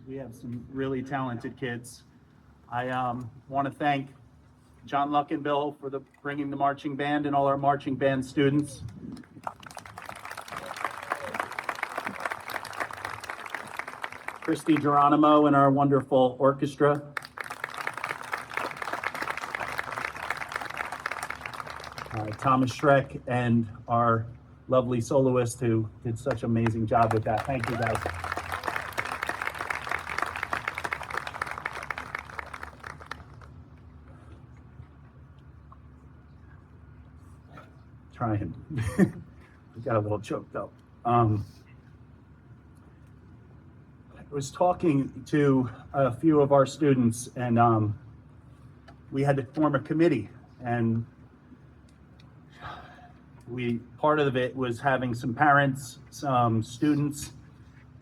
We have some really talented kids. I want to thank John Luckenbill for bringing the marching band and all our marching band students. Christy Geronimo and our wonderful orchestra. Thomas Schreck and our lovely soloist who did such an amazing job with that. Thank you, guys. Trying. We got a little choked up. I was talking to a few of our students, and we had to form a committee, and part of it was having some parents, some students,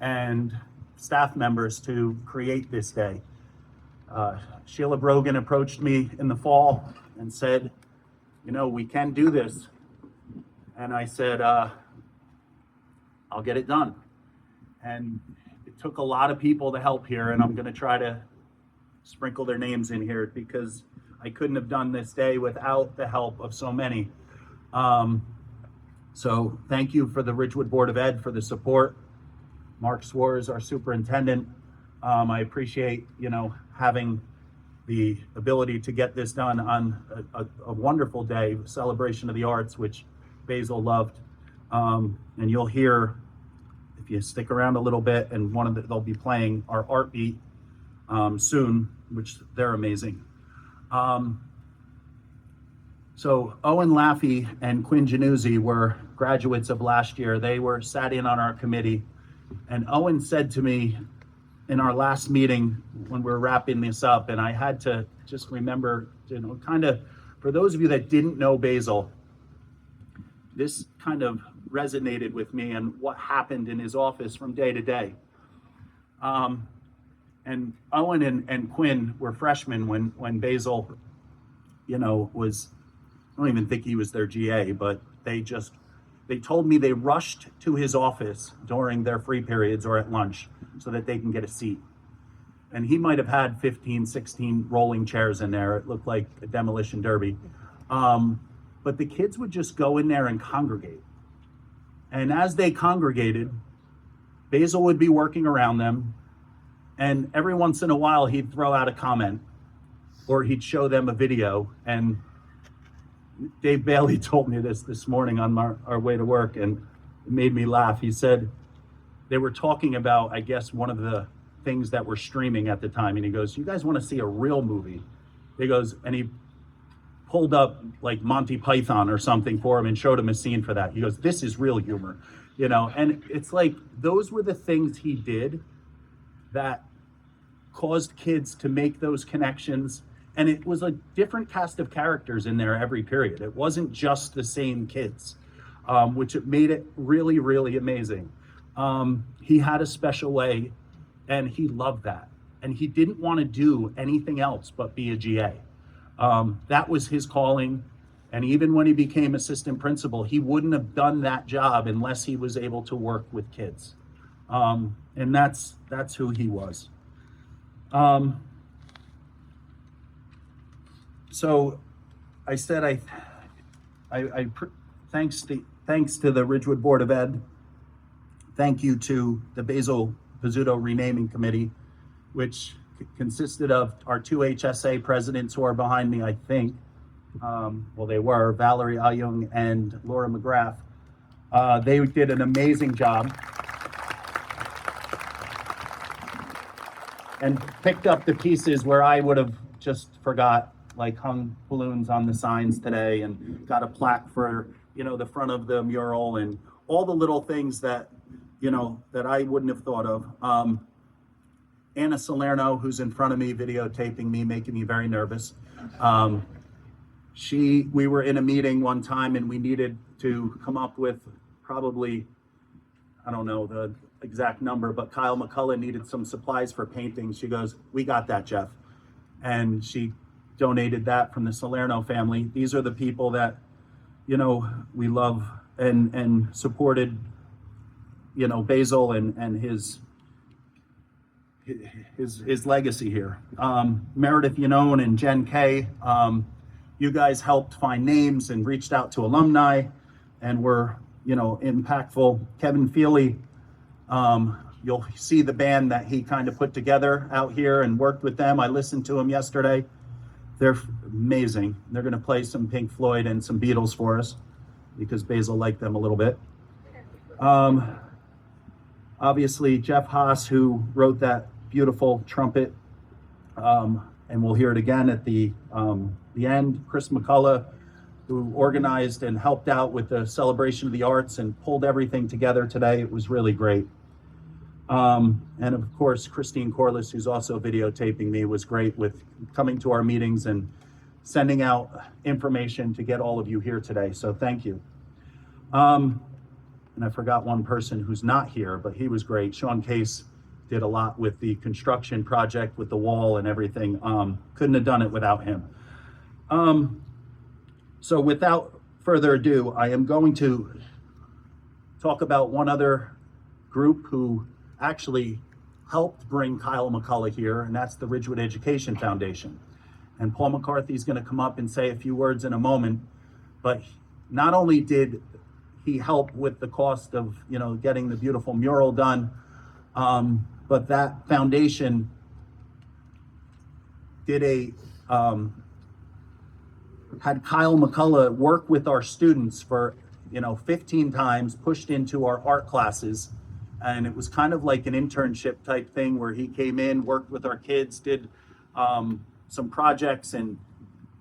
and staff members to create this day. Sheila Brogan approached me in the fall and said, you know, we can do this. And I said, I'll get it done. And it took a lot of people to help here, and I'm gonna try to sprinkle their names in here because I couldn't have done this day without the help of so many. So thank you for the Ridgewood Board of Ed for the support. Mark Swarz, our superintendent. I appreciate, you know, having the ability to get this done on a wonderful day, celebration of the arts, which Basil loved. And you'll hear, if you stick around a little bit, and they'll be playing our Art Beat soon, which they're amazing. So Owen Laffey and Quinn Januzzi were graduates of last year. They sat in on our committee, and Owen said to me in our last meeting when we were wrapping this up, and I had to just remember, you know, kind of, for those of you that didn't know Basil, this kind of resonated with me and what happened in his office from day to day. And Owen and Quinn were freshmen when Basil, you know, I don't even think he was their GA, but they told me they rushed to his office during their free periods or at lunch so that they can get a seat. And he might have had 15, 16 rolling chairs in there. It looked like a demolition derby. But the kids would just go in there and congregate. And as they congregated, Basil would be working around them. And every once in a while, he'd throw out a comment or he'd show them a video. And Dave Bailey told me this morning on our way to work, and it made me laugh. He said they were talking about, I guess, one of the things that were streaming at the time. And he goes, you guys want to see a real movie? He goes, and he pulled up like Monty Python or something for him and showed him a scene for that. He goes, this is real humor, you know? And it's like, those were the things he did that caused kids to make those connections. And it was a different cast of characters in there every period. It wasn't just the same kids, which made it really, really amazing. He had a special way, and he loved that. And he didn't want to do anything else but be a GA. That was his calling. And even when he became assistant principal, he wouldn't have done that job unless he was able to work with kids. And that's who he was. So I said, thanks to the Ridgewood Board of Ed. Thank you to the Basil Pizzuto Renaming Committee, which consisted of our two HSA presidents who are behind me, I think. Well, they were Valerie Ayung and Laura McGrath. They did an amazing job and picked up the pieces where I would have just forgot, like hung balloons on the signs today and got a plaque for, you know, the front of the mural and all the little things that, you know, that I wouldn't have thought of. Anna Salerno, who's in front of me videotaping me, making me very nervous. We were in a meeting one time and we needed to come up with probably, I don't know the exact number, but Kyle McCullough needed some supplies for painting. She goes, we got that, Jeff. And she donated that from the Salerno family. These are the people that, you know, we love and supported, you know, Basil and his legacy here. Meredith Yanone and Jen Kay, you guys helped find names and reached out to alumni and were, impactful. Kevin Feely, you'll see the band that he kind of put together out here and worked with them. I listened to him yesterday. They're amazing. They're going to play some Pink Floyd and some Beatles for us because Basil liked them a little bit. Obviously, Jeff Haas, who wrote that beautiful trumpet, and we'll hear it again at the end. Chris McCullough, who organized and helped out with the celebration of the arts and pulled everything together today. It was really great. And of course, Christine Corliss, who's also videotaping me, was great with coming to our meetings and sending out information to get all of you here today. So thank you. And I forgot one person who's not here, but he was great. Sean Case did a lot with the construction project with the wall and everything. Couldn't have done it without him. So without further ado, I am going to talk about one other group who actually helped bring Kyle McCullough here, and that's the Ridgewood Education Foundation. And Paul McCarthy is going to come up and say a few words in a moment, but not only did he help with the cost of, getting the beautiful mural done, but that foundation did had Kyle McCullough work with our students for, 15 times, pushed into our art classes. And it was kind of like an internship type thing where he came in, worked with our kids, did some projects, and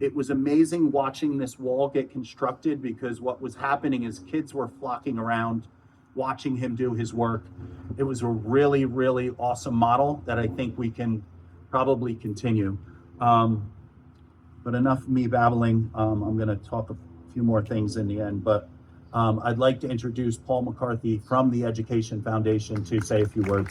it was amazing watching this wall get constructed because what was happening is kids were flocking around, watching him do his work. It was a really, really awesome model that I think we can probably continue. But enough me babbling. I'm going to talk a few more things in the end, but I'd like to introduce Paul McCarthy from the Education Foundation to say a few words.